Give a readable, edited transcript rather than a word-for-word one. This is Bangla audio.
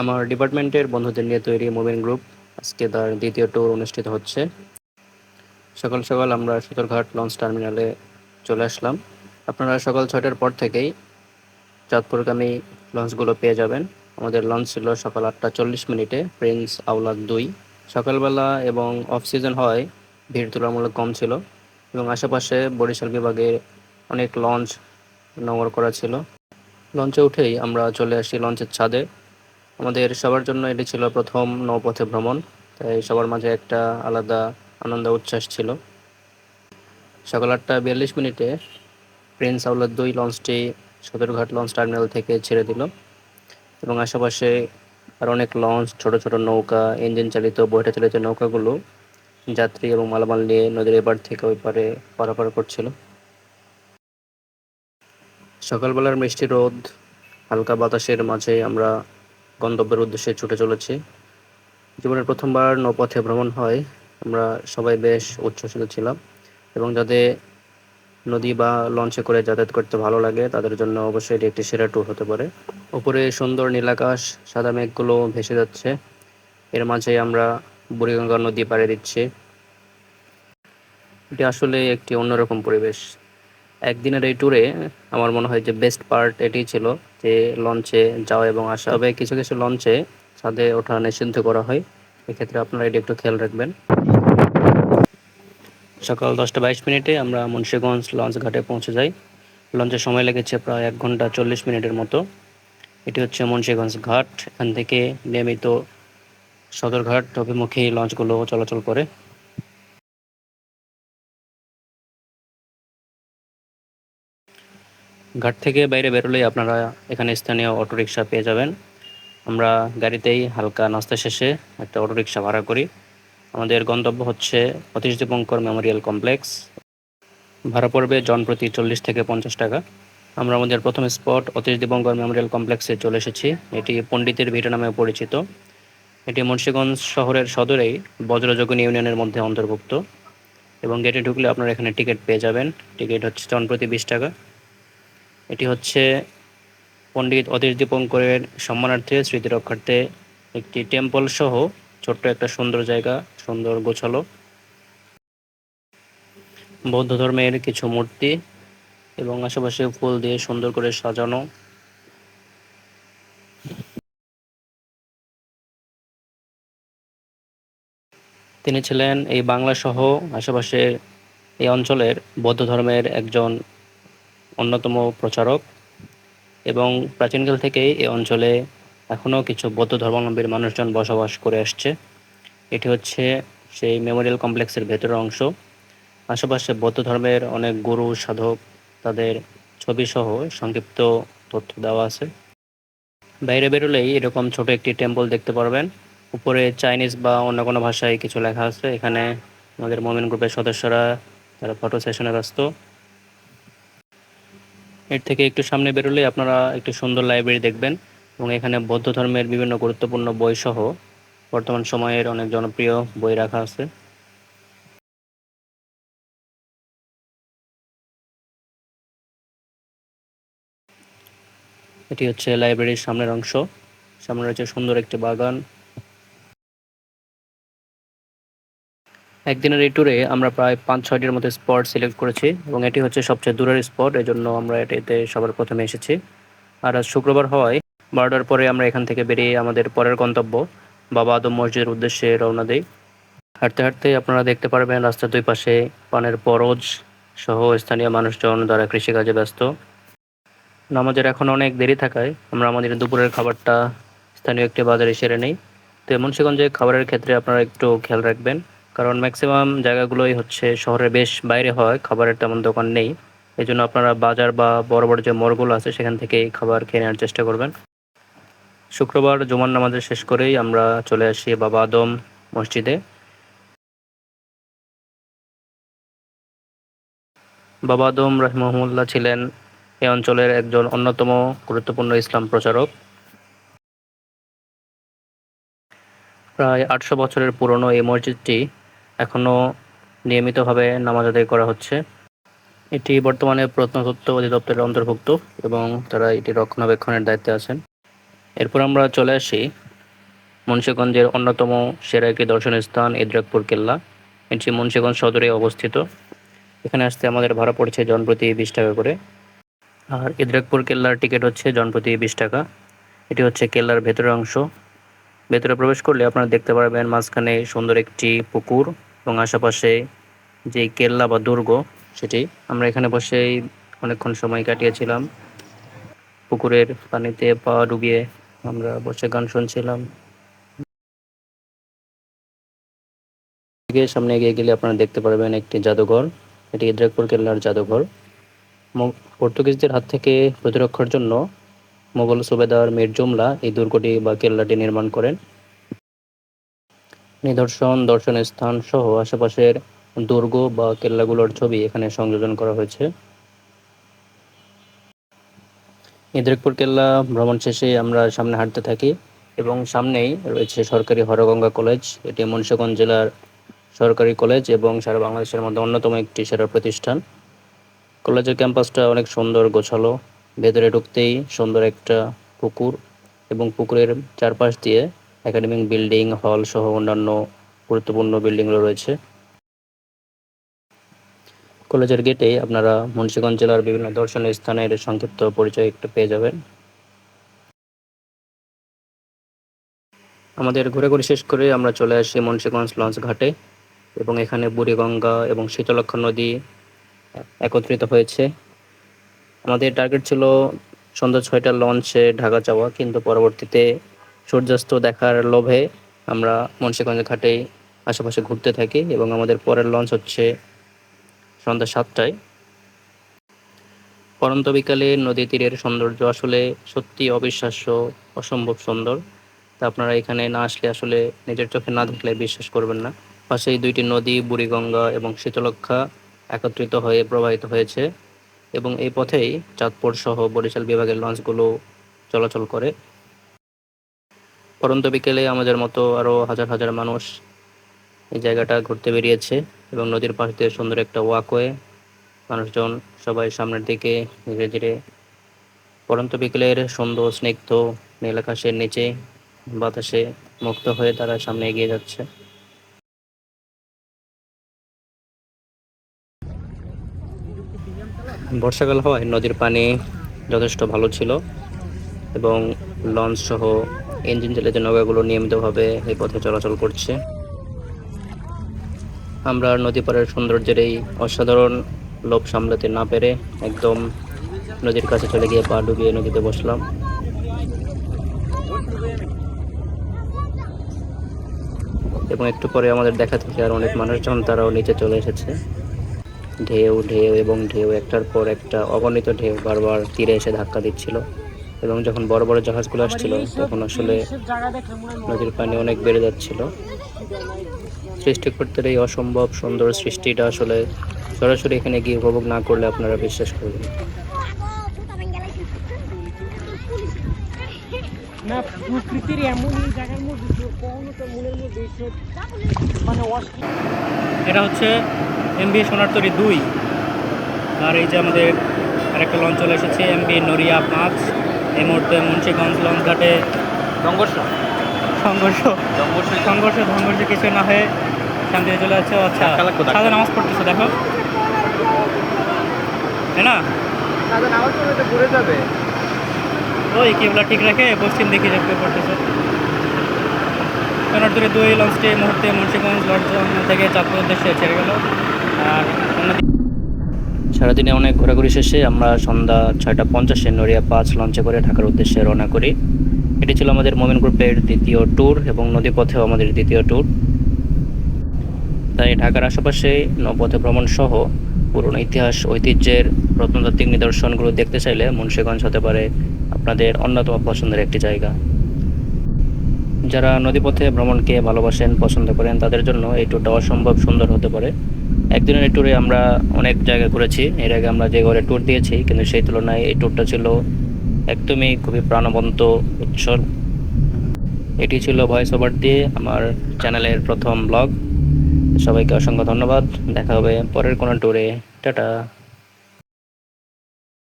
আমার ডিপার্টমেন্টের বন্ধুদের নিয়ে তৈরি মুভিং গ্রুপ আজকে তার দ্বিতীয় ট্যুর অনুষ্ঠিত হচ্ছে। সকাল সকাল আমরা সদরঘাট লঞ্চ টার্মিনালে চলে আসলাম। আপনারা সকাল 6টার পর থেকেই চাঁদপুরগামী লঞ্চগুলো পেয়ে যাবেন। আমাদের লঞ্চ ছিল সকাল 8টা 40 মিনিটে, প্রিন্স আওলাদ 2। সকালবেলা এবং অফ সিজন হয় ভিড় তুলনামূলক কম ছিল এবং আশেপাশে বরিশাল বিভাগে অনেক লঞ্চ নোঙর করা ছিল। লঞ্চে উঠেই আমরা চলে আসি লঞ্চের ছাদে। আমাদের সবার জন্য এটি ছিল প্রথম নৌপথে ভ্রমণ, তাই সবার মাঝে একটা আলাদা আনন্দ উচ্ছ্বাস ছিল। সকাল 8টা 42 মিনিটে প্রিন্স আওলাদ 2 লঞ্চটি সদরঘাট লঞ্চ টার্মিনাল থেকে ছেড়ে দিল এবং আশেপাশে আর অনেক লঞ্চ, ছোট ছোট নৌকা, ইঞ্জিন চালিত বৈঠা চালিত নৌকাগুলো যাত্রী এবং মালামাল নিয়ে নদীর এপার থেকে ওই পারে পারাপার করছিল। সকালবেলার মিষ্টি রোদ, হালকা বাতাসের মাঝে আমরা গন্তব্যের উদ্দেশ্যে ছুটে চলেছি। জীবনের প্রথমবার নৌপথে ভ্রমণ হয়, আমরা সবাই বেশ উচ্ছ্বসিত ছিলাম এবং যাদের নদী বা লঞ্চে করে যাতায়াত করতে ভালো লাগে তাদের জন্য অবশ্যই এটি একটি সেরা ট্যুর হতে পারে। উপরে সুন্দর নীলাকাশ, সাদা মেঘগুলো ভেসে যাচ্ছে, এর মাঝে আমরা বুড়িগঙ্গা নদী পাড়ে দিচ্ছি। এটি আসলে একটি অন্যরকম পরিবেশ। একদিনের এই ট্যুরে আমার মনে হয় যে বেস্ট পার্ট এটি ছিল যে লঞ্চে যাওয়া এবং আসা। তবে কিছু কিছু লঞ্চে ছাদে ওঠা নিষিদ্ধ করা হয়, এক্ষেত্রে আপনারা এটি একটু খেয়াল রাখবেন। সকাল 10টা 22 মিনিটে আমরা মুন্সিগঞ্জ লঞ্চ ঘাটে পৌঁছে যাই। লঞ্চের সময় লেগেছে প্রায় 1 ঘন্টা 40 মিনিটের মতো। এটি হচ্ছে মুন্সিগঞ্জ ঘাট, এখান থেকে নিয়মিত সদরঘাট অভিমুখী লঞ্চগুলো চলাচল করে। ঘাট থেকে বাইরে বেরোলেই আপনারা এখানে স্থানীয় অটোরিকশা পেয়ে যাবেন। আমরা গাড়িতেই হালকা নাস্তা শেষে একটা অটোরিকশা ভাড়া করি। আমাদের গন্তব্য হচ্ছে অতীশ দীপঙ্কর মেমোরিয়াল কমপ্লেক্স। ভাড়া পড়বে জনপ্রতি 40 থেকে 50 টাকা। আমরা আমাদের প্রথম স্পট অতীশ দীপঙ্কর মেমোরিয়াল কমপ্লেক্সে চলে এসেছি। এটি পণ্ডিতের ভিটা নামে পরিচিত। এটি মুন্সিগঞ্জ শহরের সদরেই বজ্রযোগিন ইউনিয়নের মধ্যে অন্তর্ভুক্ত এবং গেটে ঢুকলে আপনারা এখানে টিকিট পেয়ে যাবেন। টিকিট হচ্ছে জনপ্রতি 20 টাকা। এটি হচ্ছে পণ্ডিত অতীশ দীপঙ্করের সম্মানার্থে, স্মৃতি রক্ষার্থে একটি টেম্পল সহ ছোট্ট একটা সুন্দর জায়গা, সুন্দর গোছালো বৌদ্ধ ধর্মের কিছু মূর্তি এবং আশেপাশে ফুল দিয়ে সুন্দর করে সাজানো। তিনি ছিলেন এই বাংলা সহ আশেপাশের এই অঞ্চলের বৌদ্ধ ধর্মের একজন অন্যতম প্রচারক এবং প্রাচীনকাল থেকেই এই অঞ্চলে এখনও কিছু বৌদ্ধ ধর্মাবলম্বীর মানুষজন বসবাস করে আসছে। এটি হচ্ছে সেই মেমোরিয়াল কমপ্লেক্সের ভেতরের অংশ। আশেপাশে বৌদ্ধ ধর্মের অনেক গুরু সাধক, তাদের ছবি সহ সংক্ষিপ্ত তথ্য দেওয়া আছে। বাইরে বেরোলেই এরকম ছোট একটি টেম্পল দেখতে পারবেন। উপরে চাইনিজ বা অন্য কোনো ভাষায় কিছু লেখা আছে। এখানে আমাদের মোমিন গ্রুপের সদস্যরা তারা ফটো সেশনে ব্যস্ত। এর থেকে একটু সামনে বেরোলেই আপনারা একটি সুন্দর লাইব্রেরি দেখবেন এবং এখানে বৌদ্ধ ধর্মের বিভিন্ন গুরুত্বপূর্ণ বই সহ বর্তমান সময়ের অনেক জনপ্রিয় বই রাখা আছে। এটি হচ্ছে লাইব্রেরির সামনের অংশ। সামনে রয়েছে সুন্দর একটি বাগান। একদিনের এই ট্যুরে আমরা প্রায় 5-6টির মতো স্পট সিলেক্ট করেছি এবং এটি হচ্ছে সবচেয়ে দূরের স্পট, এজন্য আমরা এটিতে সবার প্রথমে এসেছি। আর আজ শুক্রবার হওয়ায় 12টার পরে আমরা এখান থেকে বেরিয়ে আমাদের পরের গন্তব্য বাবা আদম মসজিদের উদ্দেশ্যে রওনা দিই। হাঁটতে হাঁটতে আপনারা দেখতে পারবেন রাস্তার দুই পাশে পানের বরজ সহ স্থানীয় মানুষজন যারা কৃষিকাজে ব্যস্ত। নামাজের এখন অনেক দেরি থাকায় আমরা আমাদের দুপুরের খাবারটা স্থানীয় একটি বাজারে সেরে নেই। তো মুন্সিগঞ্জে খাবারের ক্ষেত্রে আপনারা একটু খেয়াল রাখবেন, কারণ ম্যাক্সিমাম জায়গাগুলোই হচ্ছে শহরের বেশ বাইরে হয়, খাবারের তেমন দোকান নেই। এই জন্য আপনারা বাজার বা বড় বড় যে মলগুলো আছে সেখান থেকেই খাবার খেয়ে নেওয়ার চেষ্টা করবেন। শুক্রবার জুমার নামাজের শেষ করেই আমরা চলে আসি বাবা আদম মসজিদে। বাবা আদম রাহিমাহুল্লাহ ছিলেন এ অঞ্চলের একজন অন্যতম গুরুত্বপূর্ণ ইসলাম প্রচারক। প্রায় 800 বছরের পুরনো এই মসজিদটি এখনও নিয়মিতভাবে নামাজ আদায় করা হচ্ছে। এটি বর্তমানে প্রত্নতত্ত্ব অধিদপ্তরের অন্তর্ভুক্ত এবং তারা এটি রক্ষণাবেক্ষণের দায়িত্বে আছেন। এরপর আমরা চলে আসি মুন্সিগঞ্জের অন্যতম সেরা একটি দর্শনীয় স্থান ইদ্রাকপুর কেল্লা। এটি মুন্সিগঞ্জ সদরে অবস্থিত। এখানে আসতে আমাদের ভাড়া পড়ছে জনপ্রতি 20 টাকা করে। আর ইদ্রাকপুর কেল্লার টিকিট হচ্ছে জনপ্রতি 20 টাকা। এটি হচ্ছে কেল্লার ভেতরের অংশ। ভেতরে প্রবেশ করলে আপনারা দেখতে পারবেন মাঝখানে সুন্দর একটি পুকুর এবং আশেপাশে যে কেল্লা বা দুর্গ সেটি। আমরা এখানে বসেই অনেকক্ষণ সময় কাটিয়েছিলাম। পুকুরের পানিতে পা ডুবিয়ে আমরা বসে গান শুনছিলাম। সামনে এগিয়ে গেলে আপনারা দেখতে পারবেন একটি জাদুঘর। এটি ইদ্রাকপুর কেল্লার জাদুঘর। পর্তুগিজদের হাত থেকে প্রতিরক্ষার জন্য মোগল সুবেদার মীর জুমলা এই দুর্গটি বা কেল্লাটি নির্মাণ করেন। নিদর্শন, দর্শনীয় স্থান সহ আশেপাশের দুর্গ বা কেল্লাগুলোর ছবি এখানে সংযোজন করা হয়েছে। ইদ্রাকপুর কেল্লা ভ্রমণ শেষে আমরা সামনে হাঁটতে থাকি এবং সামনেই রয়েছে সরকারি হরগঙ্গা কলেজ। এটি মুন্সিগঞ্জ জেলার সরকারি কলেজ এবং সারা বাংলাদেশের মধ্যে অন্যতম একটি সেরা প্রতিষ্ঠান। কলেজের ক্যাম্পাসটা অনেক সুন্দর, গোছালো। ভেতরে ঢুকতেই সুন্দর একটা পুকুর এবং পুকুরের চারপাশ দিয়ে একাডেমিক বিল্ডিং, হল সহ অন্যান্য গুরুত্বপূর্ণ বিল্ডিংগুলো রয়েছে। কলেজের গেটেই আপনারা মুন্সিগঞ্জ জেলার বিভিন্ন দর্শনীয় স্থানের সংক্ষিপ্ত পরিচয় একটু পেয়ে যাবেন। আমাদের ঘোরাঘুরি শেষ করে আমরা চলে আসি মুন্সিগঞ্জ লঞ্চ ঘাটে এবং এখানে বুড়িগঙ্গা এবং শীতলক্ষ্যা নদী একত্রিত হয়েছে। আমাদের টার্গেট ছিল সন্ধ্যা 6টার লঞ্চে ঢাকা যাওয়া, কিন্তু পরবর্তীতে সূর্যাস্ত দেখার লোভে আমরা মুন্সিগঞ্জ ঘাটেই আশেপাশে ঘুরতে থাকি এবং আমাদের পরের লঞ্চ হচ্ছে সন্ধ্যা 7টায়। পড়ন্ত বিকালে নদী তীরের সৌন্দর্য আসলে সত্যি অবিশ্বাস্য, অসম্ভব সুন্দর। তা আপনারা এখানে না আসলে আসলে নিজের চোখে না দেখলে বিশ্বাস করবেন না। পাশেই দুইটি নদী বুড়িগঙ্গা এবং শীতলক্ষ্যা একত্রিত হয়ে প্রবাহিত হয়েছে এবং এই পথেই চাঁদপুর সহ বরিশাল বিভাগের লঞ্চগুলো চলাচল করে। পড়ন্ত বিকেলে আমাদের মতো আরও হাজার হাজার মানুষ এই জায়গাটা ঘুরতে বেরিয়েছে এবং নদীর পাশ দিয়ে সুন্দর একটা ওয়াকওয়ে। মানুষজন সবাই সামনের দিকে ধীরে ধীরে পড়ন্ত বিকেলের সুন্দর স্নিগ্ধ নীল আকাশের নিচে বাতাসে মুক্ত হয়ে তারা সামনে এগিয়ে যাচ্ছে। বর্ষাকাল হওয়ায় নদীর পানি যথেষ্ট ভালো ছিল এবং লঞ্চ সহ ইঞ্জিন চালিত নৌকাগুলো নিয়মিতভাবে এই পথে চলাচল করছে। আমরা নদী পাড়ের সৌন্দর্যের এই অসাধারণ লোভ সামলাতে না পেরে একদম নদীর কাছে চলে গিয়ে পা ডুবিয়ে নদীতে বসলাম। এবং একটু পরে আমাদের দেখা থেকে আর অনেক মানুষজন তারাও নিচে চলে এসেছে। ঢেউ ঢেউ এবং ঢেউ, একটার পর একটা অগণিত ঢেউ বারবার তীরে এসে ধাক্কা দিচ্ছিল এবং যখন বড় বড় জাহাজগুলো আসছিল তখন আসলে নদীর পানি অনেক বেড়ে যাচ্ছিল। সৃষ্টিকর্তার এই অসম্ভব সুন্দর সৃষ্টিটা আসলে সরাসরি এখানে গিয়ে উপভোগ না করলে আপনারা বিশ্বাস করবেন না। প্রকৃতির এমন এই জায়গার মধ্যে মনের মধ্যে মানে এটা হচ্ছে এমবি সোনারতরী 2। আর এই যে আমাদের আরেকটা লঞ্চ চলে এসেছে এমবি নড়িয়া 5। এই মুহূর্তে মুন্সিগঞ্জ লঞ্চ ঘাটে সংঘর্ষ কিছু না হয়ে শান্তিতে চলে যাচ্ছে। আচ্ছা, সাদা নামাজ পড়তেছে, দেখো তাই না? সাদা নামাজ পড়তে ঘুরে যাবে, ওই কেবলা ঠিক রেখে পশ্চিম দিকে দেখতে পড়তেছে। সোনারতরী 2 লঞ্চটি এই মুহূর্তে মুন্সিগঞ্জ লঞ্চ থেকে চাঁদপুর উদ্দেশ্যে ছেড়ে গেল। আর সারাদিনে অনেক ঘোরাঘুরি শেষে আমরা সন্ধ্যা 6:50 নড়িয়া 5 লঞ্চে করে ঢাকার উদ্দেশ্যে রওনা করি। এটি ছিল আমাদের মোমেন গ্রুপের দ্বিতীয় ট্যুর এবং নদীপথেও আমাদের দ্বিতীয় ট্যুর। তাই ঢাকার আশেপাশে নৌপথে ভ্রমণ সহ পুরনো ইতিহাস, ঐতিহ্যের প্রত্নতাত্ত্বিক নিদর্শনগুলো দেখতে চাইলে মুন্সিগঞ্জ হতে পারে আপনাদের অন্যতম পছন্দের একটি জায়গা। যারা নদীপথে ভ্রমণকে ভালোবাসেন, পছন্দ করেন, তাদের জন্য এই ট্যুরটা অসম্ভব সুন্দর হতে পারে। একদিনের এই ট্যুরে আমরা অনেক জায়গা ঘুরেছি। এর আগে আমরা যে ঘরে ট্যুর দিয়েছি, কিন্তু সেই তুলনায় এই ট্যুরটা ছিল একদমই খুবই প্রাণবন্ত, উচ্ছল। এটি ছিল ভয়েস ওভার দিয়ে আমার চ্যানেলের প্রথম ব্লগ। সবাইকে অসংখ্য ধন্যবাদ। দেখা হবে পরের কোনো ট্যুরে। টাটা।